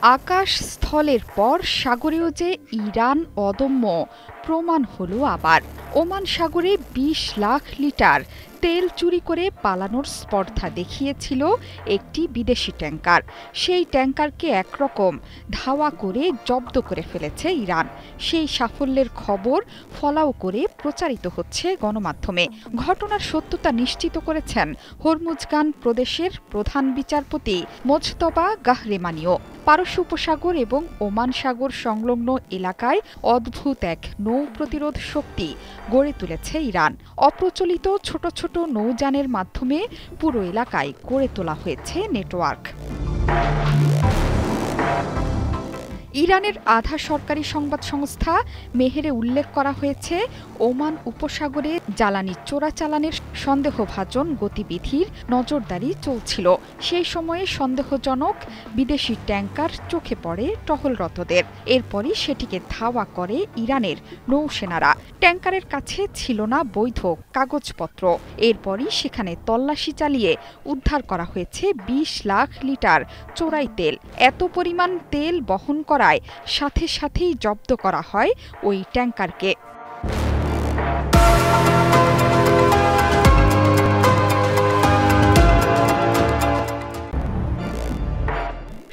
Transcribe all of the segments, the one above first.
আকাশ স্থলের পর সাগরেও যে ইরান অদম্য প্রমাণ হলো আবার। ওমান সাগরে ২০ লাখ লিটার তেল চুরি করে পালানোর স্পর্ধা দেখিয়েছিল একটি বিদেশি ট্যাংকার। সেই ট্যাংকারকে একরকম ধাওয়া করে জব্দ করে ফেলেছে ইরান। সেই সাফল্যের খবর ফলাও করে প্রচারিত হচ্ছে গণমাধ্যমে। ঘটনার সত্যতা নিশ্চিত করেছেন হরমুজগান প্রদেশের প্রধান বিচারপতি মোজতবা গাহরেমানিও। পারস্য উপসাগর এবং ওমান সাগর সংলগ্ন এলাকায় অদ্ভুত এক নৌ প্রতিরোধ শক্তি গড়ে তুলেছে ইরান। অপ্রচলিত ছোট ছোট নৌযানের মাধ্যমে পুরো এলাকায় গড়ে তোলা হয়েছে নেটওয়ার্ক। ইরানের আধা সরকারি সংবাদ সংস্থা মেহেরে উল্লেখ করা হয়েছে, ওমান উপসাগরে জ্বালানি চোরাচালানের সন্দেহভাজন গতিবিধির নজরদারি চলছিল। সেই সময়ে সন্দেহজনক বিদেশি ট্যাংকার চোখে পড়ে টহলরতদের। এরপরই সেটিকে ধাওয়া করে ইরানের নৌসেনারা। ট্যাংকারের কাছে ছিল না বৈধ কাগজপত্র। এরপরই সেখানে তল্লাশি চালিয়ে উদ্ধার করা হয়েছে ২০ লাখ লিটার চোরাই তেল। এত পরিমাণ তেল বহন করায় সাথে সাথেই জব্দ করা হয় ওই ট্যাংকারকে।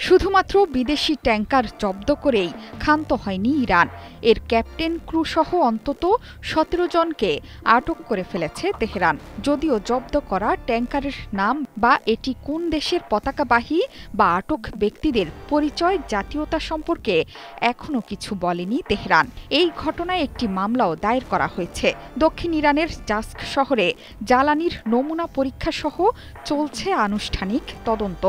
শুধুমাত্র বিদেশি ট্যাংকার জব্দ করেই ক্ষান্ত হয়নি ইরান। এর ক্যাপ্টেন ক্রু সহ অন্তত ১৭ জনকে আটক করে ফেলেছে তেহরান। যদিও জব্দ করা ট্যাংকারের নাম বা এটি কোন দেশের পতাকাবাহী বা আটক ব্যক্তিদের পরিচয় জাতীয়তা সম্পর্কে এখনও কিছু বলেনি তেহরান। এই ঘটনায় একটি মামলাও দায়ের করা হয়েছে। দক্ষিণ ইরানের জাস্ক শহরে জ্বালানির নমুনা পরীক্ষা সহ চলছে আনুষ্ঠানিক তদন্ত।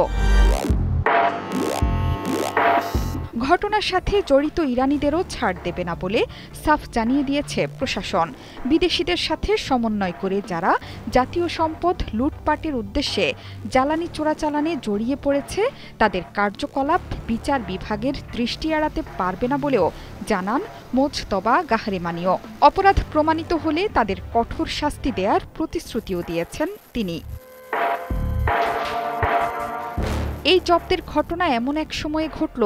ঘটনার সাথে জড়িত ইরানিদেরও ছাড় দেবে না বলে সাফ জানিয়ে দিয়েছে প্রশাসন। বিদেশিদের সাথে সমন্বয় করে যারা জাতীয় সম্পদ লুটপাটের উদ্দেশ্যে জ্বালানি চোরাচালানে জড়িয়ে পড়েছে তাদের কার্যকলাপ বিচার বিভাগের দৃষ্টি এড়াতে পারবে না বলেও জানান মোজতবা গাহরেমানিও। অপরাধ প্রমাণিত হলে তাদের কঠোর শাস্তি দেওয়ার প্রতিশ্রুতিও দিয়েছেন তিনি। এই জব্দের ঘটনা এমন এক সময়ে ঘটল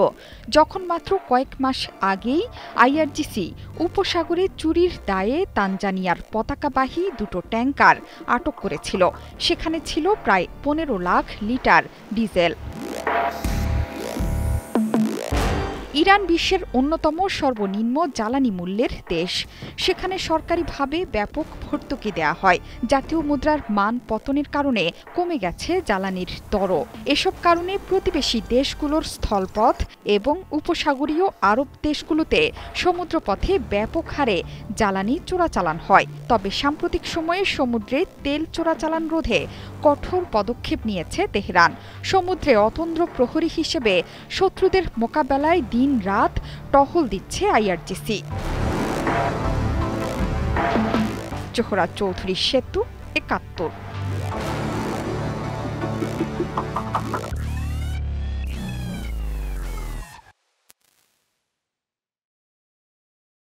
যখন মাত্র কয়েক মাস আগেই আইআরজিসি উপসাগরে চুরির দায়ে তানজানিয়ার পতাকাবাহী দুটো ট্যাংকার আটক করেছিল। সেখানে ছিল প্রায় ১৫ লাখ লিটার ডিজেল। ইরান বিশ্বের অন্যতম সর্বনিম্ন জ্বালানি মূল্যের দেশ। সেখানে সরকারিভাবে ব্যাপক ভর্তুকি দেয়া হয়। জাতীয় মুদ্রার মান পতনের কারণে কমে গেছে জ্বালানির দরও। এসব কারণে প্রতিবেশী দেশগুলোর স্থলপথ এবং উপসাগরীয় আরব দেশগুলোতে সমুদ্রপথে ব্যাপক হারে জ্বালানি চোরাচালান হয়। তবে সাম্প্রতিক সময়ে সমুদ্রে তেল চোরাচালান রোধে কঠোর পদক্ষেপ নিয়েছে তেহরান। সমুদ্রে অতন্দ্র প্রহরী হিসেবে শত্রুদের মোকাবেলায় দিন-রাত টহল দিচ্ছে আইআরজিসি। জোহরা চৌধুরী, সেতু, ৭১।